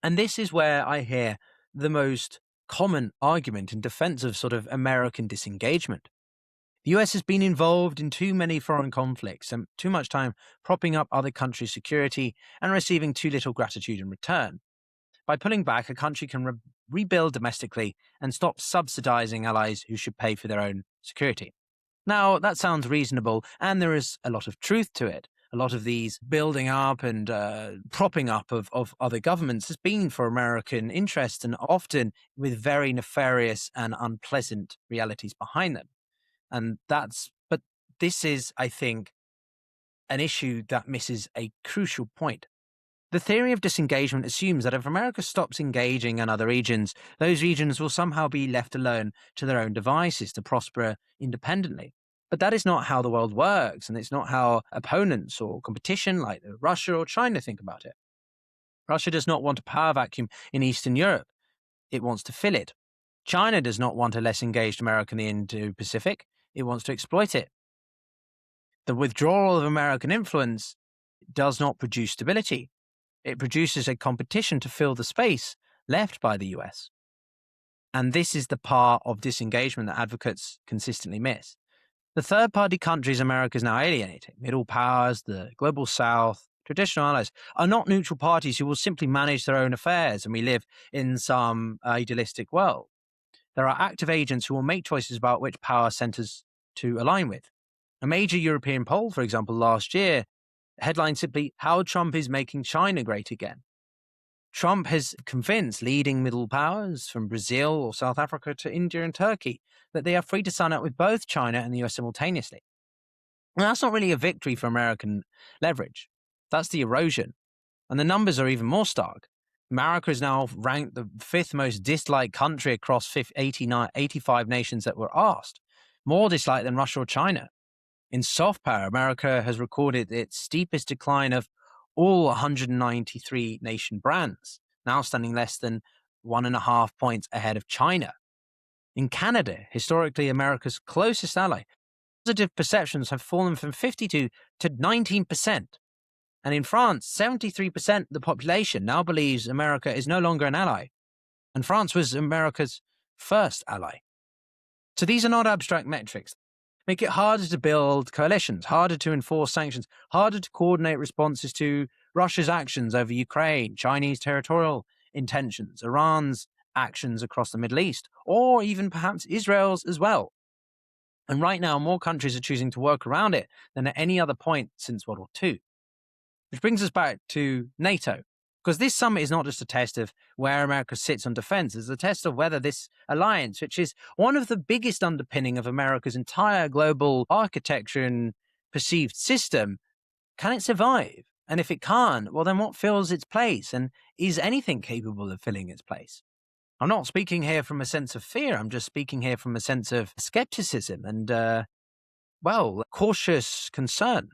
And this is where I hear the most common argument in defense of sort of American disengagement. The US has been involved in too many foreign conflicts and too much time propping up other countries' security and receiving too little gratitude in return. By pulling back, a country can rebuild domestically and stop subsidizing allies who should pay for their own security. Now, that sounds reasonable, and there is a lot of truth to it. A lot of these building up and propping up of other governments has been for American interests and often with very nefarious and unpleasant realities behind them. But this is, I think, an issue that misses a crucial point. The theory of disengagement assumes that if America stops engaging in other regions, those regions will somehow be left alone to their own devices to prosper independently. But that is not how the world works, and it's not how opponents or competition like Russia or China think about it. Russia does not want a power vacuum in Eastern Europe. It wants to fill it. China does not want a less engaged America in the Indo-Pacific. It wants to exploit it. The withdrawal of American influence does not produce stability. It produces a competition to fill the space left by the US. And this is the part of disengagement that advocates consistently miss. The third-party countries America is now alienating, middle powers, the global south, traditional allies, are not neutral parties who will simply manage their own affairs and we live in some idealistic world. There are active agents who will make choices about which power centers to align with. A major European poll, for example, last year, headlined simply, "How Trump is Making China Great Again." Trump has convinced leading middle powers from Brazil or South Africa to India and Turkey that they are free to sign up with both China and the US simultaneously. And that's not really a victory for American leverage. That's the erosion. And the numbers are even more stark. America is now ranked the fifth most disliked country across 85 nations that were asked, more disliked than Russia or China. In soft power, America has recorded its steepest decline of all 193 nation brands, now standing less than 1.5 points ahead of China. In Canada, historically America's closest ally, positive perceptions have fallen from 52 to 19%. And in France, 73% of the population now believes America is no longer an ally. And France was America's first ally. So these are not abstract metrics. Make it harder to build coalitions, harder to enforce sanctions, harder to coordinate responses to Russia's actions over Ukraine, Chinese territorial intentions, Iran's actions across the Middle East, or even perhaps Israel's as well. And right now, more countries are choosing to work around it than at any other point since World War II. Which brings us back to NATO. Because this summit is not just a test of where America sits on defense, it's a test of whether this alliance, which is one of the biggest underpinning of America's entire global architecture and perceived system, can it survive? And if it can't, well, then what fills its place? And is anything capable of filling its place? I'm not speaking here from a sense of fear. I'm just speaking here from a sense of skepticism and, cautious concern.